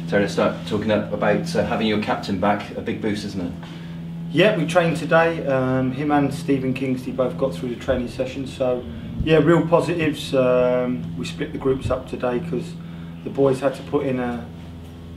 So let's start talking about having your captain back, a big boost, isn't it? Yeah, we trained today. Him and Stephen Kingsley both got through the training session, so yeah, real positives. We split the groups up today because the boys had to put in a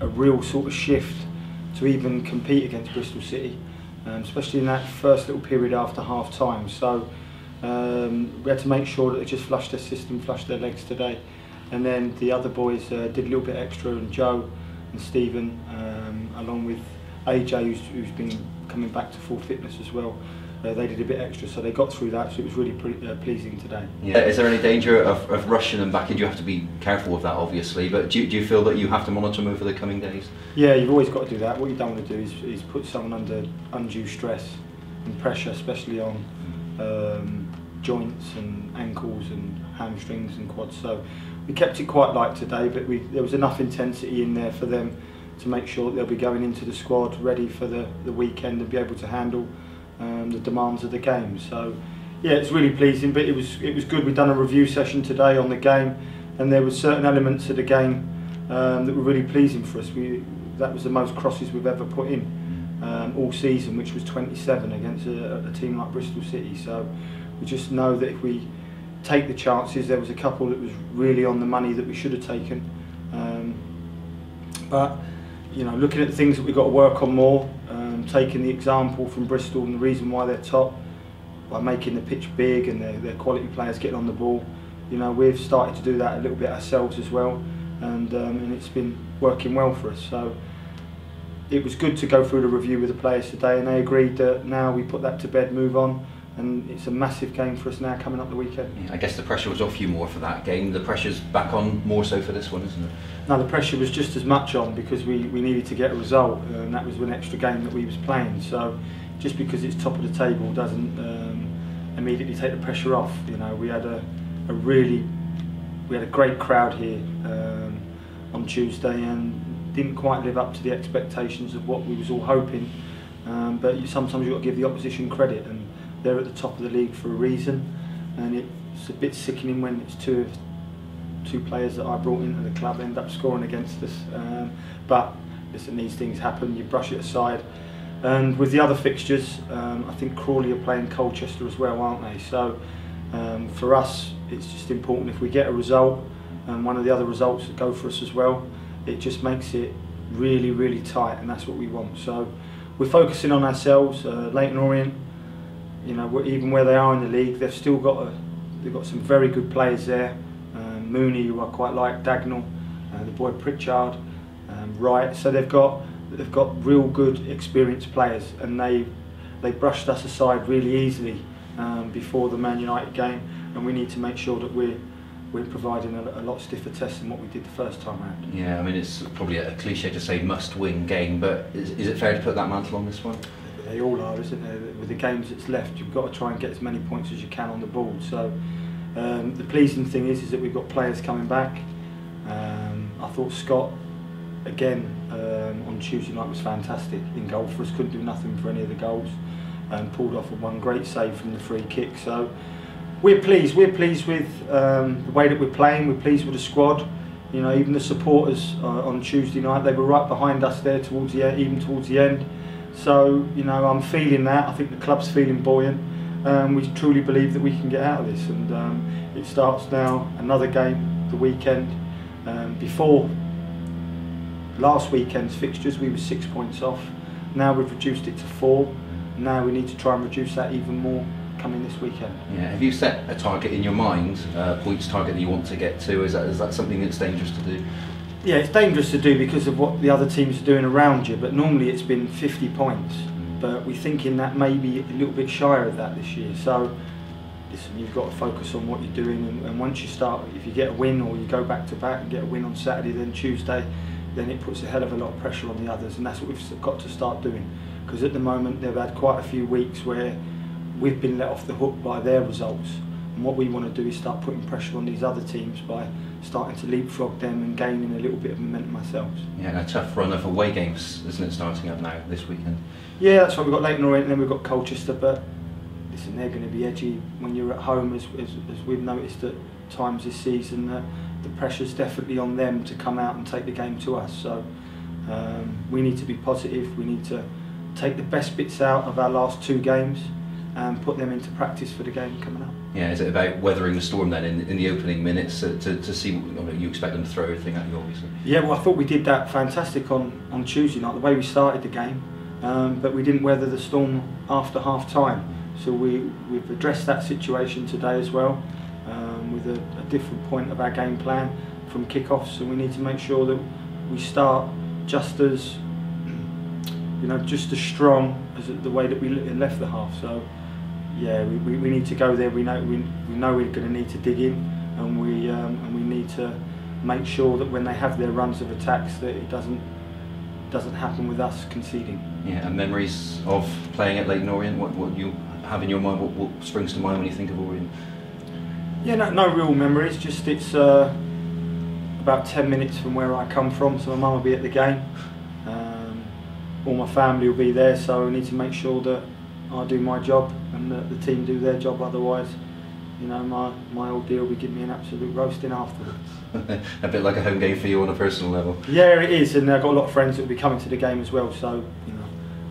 real sort of shift to even compete against Bristol City, especially in that first little period after half time. So we had to make sure that they just flushed their system, flushed their legs today, and then the other boys did a little bit extra, and Joe and Stephen, along with AJ, who's been coming back to full fitness as well, they did a bit extra, so they got through that, so it was really pleasing today. Yeah. Is there any danger of rushing them back in? You have to be careful with that, obviously, but do you feel that you have to monitor them over the coming days? Yeah, you've always got to do that. What you don't want to do is put someone under undue stress and pressure, especially on joints and ankles and hamstrings and quads. So we kept it quite light today, but there was enough intensity in there for them to make sure that they'll be going into the squad ready for the weekend and be able to handle the demands of the game. So yeah, it's really pleasing, but it was good. We've done a review session today on the game, and there were certain elements of the game that were really pleasing for us. That was the most crosses we've ever put in all season, which was 27 against a team like Bristol City. So we just know that if we take the chances, there was a couple that was really on the money that we should have taken. But you know, looking at the things that we've got to work on more, taking the example from Bristol and the reason why they're top, by making the pitch big and their quality players getting on the ball. You know, we've started to do that a little bit ourselves as well, and it's been working well for us. So it was good to go through the review with the players today, and they agreed that now we put that to bed, move on, and it's a massive game for us now coming up the weekend. Yeah, I guess the pressure was off you more for that game. The pressure's back on more so for this one, isn't it? No, the pressure was just as much on because we needed to get a result, and that was an extra game that we was playing. So just because it's top of the table doesn't immediately take the pressure off. You know, we had a great crowd here on Tuesday, and didn't quite live up to the expectations of what we was all hoping. But sometimes you've got to give the opposition credit, and they're at the top of the league for a reason, and it's a bit sickening when it's two players that I brought into the club end up scoring against us. But listen, these things happen, you brush it aside. And with the other fixtures, I think Crawley are playing Colchester as well, aren't they? So for us, it's just important if we get a result, and one of the other results that go for us as well, it just makes it really, really tight, and that's what we want. So we're focusing on ourselves. Leyton Orient, you know, even where they are in the league, they've still got some very good players there. Mooney, who I quite like, Dagnall, the boy Pritchard, Wright. So they've got real good, experienced players, and they brushed us aside really easily before the Man United game, and we need to make sure that we're providing a lot stiffer test than what we did the first time around. Yeah, I mean, it's probably a cliche to say must-win game, but is it fair to put that mantle on this one? They all are, isn't it? With the games that's left, you've got to try and get as many points as you can on the board. So the pleasing thing is that we've got players coming back. I thought Scott, again, on Tuesday night was fantastic in goal for us. Couldn't do nothing for any of the goals, and pulled off one great save from the free kick. So we're pleased. We're pleased with the way that we're playing. We're pleased with the squad. You know, even the supporters on Tuesday night, they were right behind us there towards the end. So, you know, I'm feeling that. I think the club's feeling buoyant. We truly believe that we can get out of this, and it starts now. Another game the weekend. Before last weekend's fixtures, we were 6 points off. Now we've reduced it to 4. Now we need to try and reduce that even more coming this weekend. Yeah. Have you set a target in your mind, points target that you want to get to? Is that something that's dangerous to do? Yeah, it's dangerous to do because of what the other teams are doing around you, but normally it's been 50 points. But we're thinking that maybe a little bit shyer of that this year. So listen, you've got to focus on what you're doing, and once you start, if you get a win or you go back to back and get a win on Saturday, then Tuesday, then it puts a hell of a lot of pressure on the others, and that's what we've got to start doing. Because at the moment they've had quite a few weeks where we've been let off the hook by their results, and what we want to do is start putting pressure on these other teams by starting to leapfrog them and gaining a little bit of momentum ourselves. Yeah, and a tough run of away games, isn't it, starting up now this weekend? Yeah, that's right. We've got Leyton Orient and then we've got Colchester, but listen, they're going to be edgy when you're at home, as we've noticed at times this season. The pressure's definitely on them to come out and take the game to us. So We need to be positive. We need to take the best bits out of our last 2 games and put them into practice for the game coming up. Yeah, is it about weathering the storm then in the opening minutes to see? You expect them to throw everything at you, obviously. Yeah, well, I thought we did that fantastic on Tuesday night, the way we started the game, but we didn't weather the storm after half time. So we've addressed that situation today as well, with a different point of our game plan from kick-offs, and we need to make sure that we start just as strong as the way that we left the half. So yeah, we need to go there. We know we're going to need to dig in, and we need to make sure that when they have their runs of attacks, that it doesn't happen with us conceding. Yeah, and memories of playing at Leyton Orient. What you have in your mind? What springs to mind when you think of Orient? Yeah, no real memories. Just it's about 10 minutes from where I come from, so my mum will be at the game. All my family will be there, so I need to make sure that I do my job and that the team do their job. Otherwise, my old deal will be giving me an absolute roasting afterwards. A bit like a home game for you on a personal level. Yeah, it is, and I've got a lot of friends that will be coming to the game as well. So,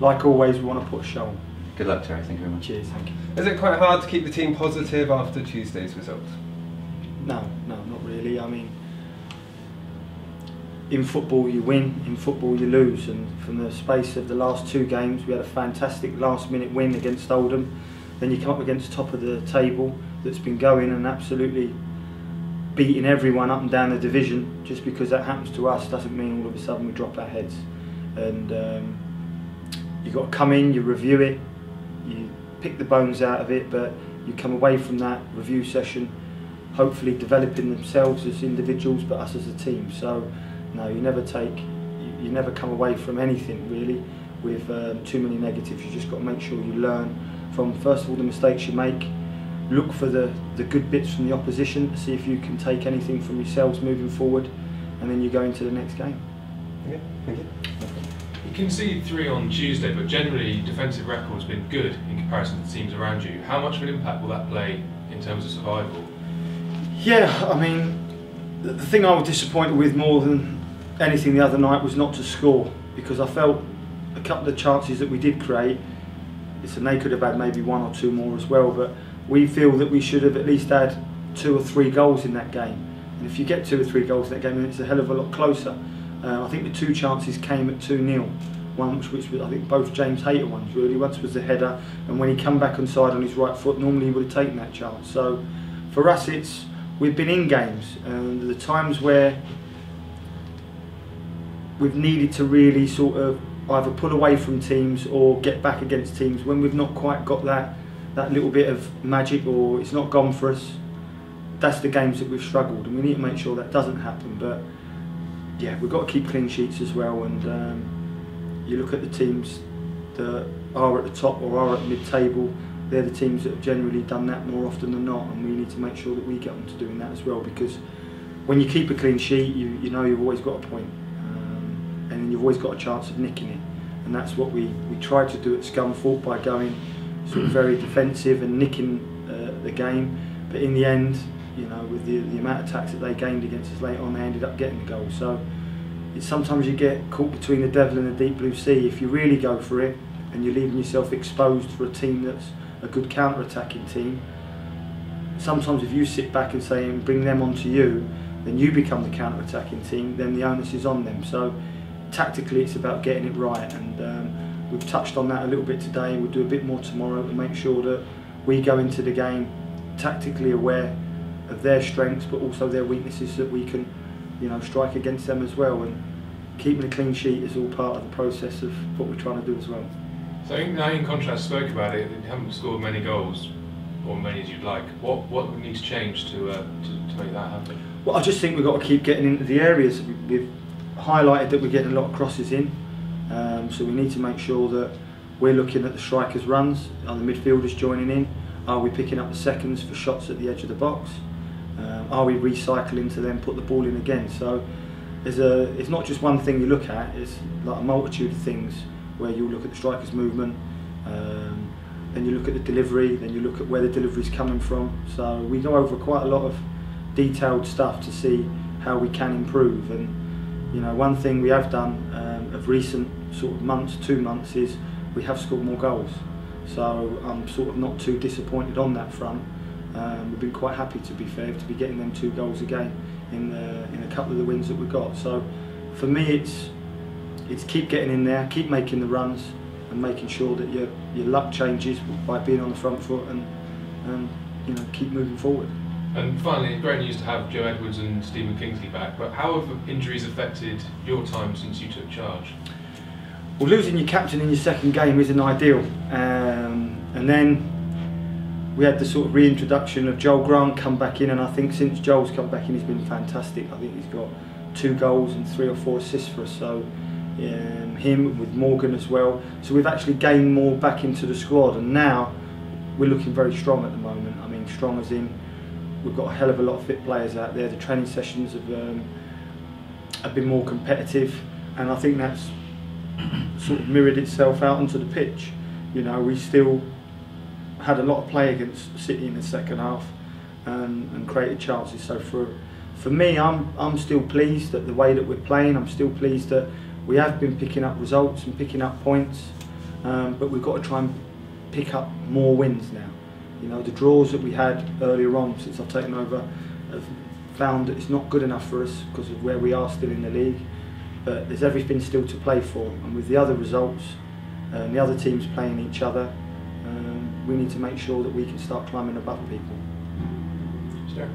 like always, we want to put a show on. Good luck, Terry. Thank you very much. Cheers. Thank you. Is it quite hard to keep the team positive after Tuesday's result? No, not really. I mean, in football you win, in football you lose, and from the space of the last 2 games we had a fantastic last minute win against Oldham. Then you come up against top of the table that's been going and absolutely beating everyone up and down the division. Just because that happens to us doesn't mean all of a sudden we drop our heads. And you've got to come in, you review it, you pick the bones out of it, but you come away from that review session hopefully developing themselves as individuals, but us as a team. So no, you never come away from anything really with too many negatives. You just got to make sure you learn from, first of all, the mistakes you make, look for the good bits from the opposition, see if you can take anything from yourselves moving forward, and then you go into the next game. Okay, thank you. You conceded 3 on Tuesday, but generally defensive record has been good in comparison to the teams around you. How much of an impact will that play in terms of survival? Yeah, I mean, the thing I was disappointed with more than anything the other night was not to score, because I felt a couple of chances that we did create, and they could have had maybe 1 or 2 more as well, but we feel that we should have at least had 2 or 3 goals in that game. And if you get 2 or 3 goals in that game, then it's a hell of a lot closer. I think the 2 chances came at 2-0. One which was, I think, both James Hayter ones really. Once was the header, and when he come back onside on his right foot, normally he would have taken that chance. So for us, we've been in games, and the times where we've needed to really sort of either pull away from teams or get back against teams when we've not quite got that little bit of magic, or it's not gone for us. That's the games that we've struggled, and we need to make sure that doesn't happen. But yeah, we've got to keep clean sheets as well, and you look at the teams that are at the top or are at mid-table, they're the teams that have generally done that more often than not, and we need to make sure that we get on to doing that as well, because when you keep a clean sheet, you know you've always got a point, and you've always got a chance of nicking it, and that's what we tried to do at Scunthorpe by going sort of very defensive and nicking the game, but in the end, with the amount of attacks that they gained against us later on, they ended up getting the goal. So it's sometimes you get caught between the devil and the deep blue sea. If you really go for it and you're leaving yourself exposed for a team that's a good counter-attacking team, sometimes if you sit back and say and bring them onto you, then you become the counter-attacking team, then the onus is on them. So tactically it's about getting it right, and we've touched on that a little bit today. We'll do a bit more tomorrow to make sure that we go into the game tactically aware of their strengths but also their weaknesses, so that we can strike against them as well, and keeping a clean sheet is all part of the process of what we're trying to do as well. So I think now, in contrast, spoke about it, you haven't scored many goals, or many as you'd like. What would need to change to make that happen? Well, I just think we've got to keep getting into the areas. We've highlighted that we're getting a lot of crosses in, so we need to make sure that we're looking at the strikers' runs, are the midfielders joining in, are we picking up the seconds for shots at the edge of the box, are we recycling to then put the ball in again. So it's not just one thing you look at, it's like a multitude of things where you look at the strikers' movement, then you look at the delivery, then you look at where the delivery's coming from. So we go over quite a lot of detailed stuff to see how we can improve, and You know, one thing we have done of recent sort of months, 2 months, is we have scored more goals. So I'm sort of not too disappointed on that front. We've been quite happy, to be fair, to be getting them 2 goals again in a couple of the wins that we've got. So for me, it's keep getting in there, keep making the runs, and making sure that your luck changes by being on the front foot, and you know, keep moving forward. And finally, great news to have Joe Edwards and Stephen Kingsley back, but how have injuries affected your time since you took charge? Well, losing your captain in your second game isn't ideal, and then we had the sort of reintroduction of Joel Grant come back in, and I think since Joel's come back in, he's been fantastic. I think he's got 2 goals and 3 or 4 assists for us. So him with Morgan as well. So we've actually gained more back into the squad, and now we're looking very strong at the moment. I mean, strong as in we've got a hell of a lot of fit players out there. The training sessions have been more competitive, and I think that's sort of mirrored itself out onto the pitch. You know, we still had a lot of play against City in the second half, and created chances. So for me, I'm still pleased at the way that we're playing. I'm still pleased that we have been picking up results and picking up points, but we've got to try and pick up more wins now. You know, the draws that we had earlier on since I've taken over have found that it's not good enough for us because of where we are still in the league. But there's everything still to play for, and with the other results and the other teams playing each other, we need to make sure that we can start climbing above people. Sure.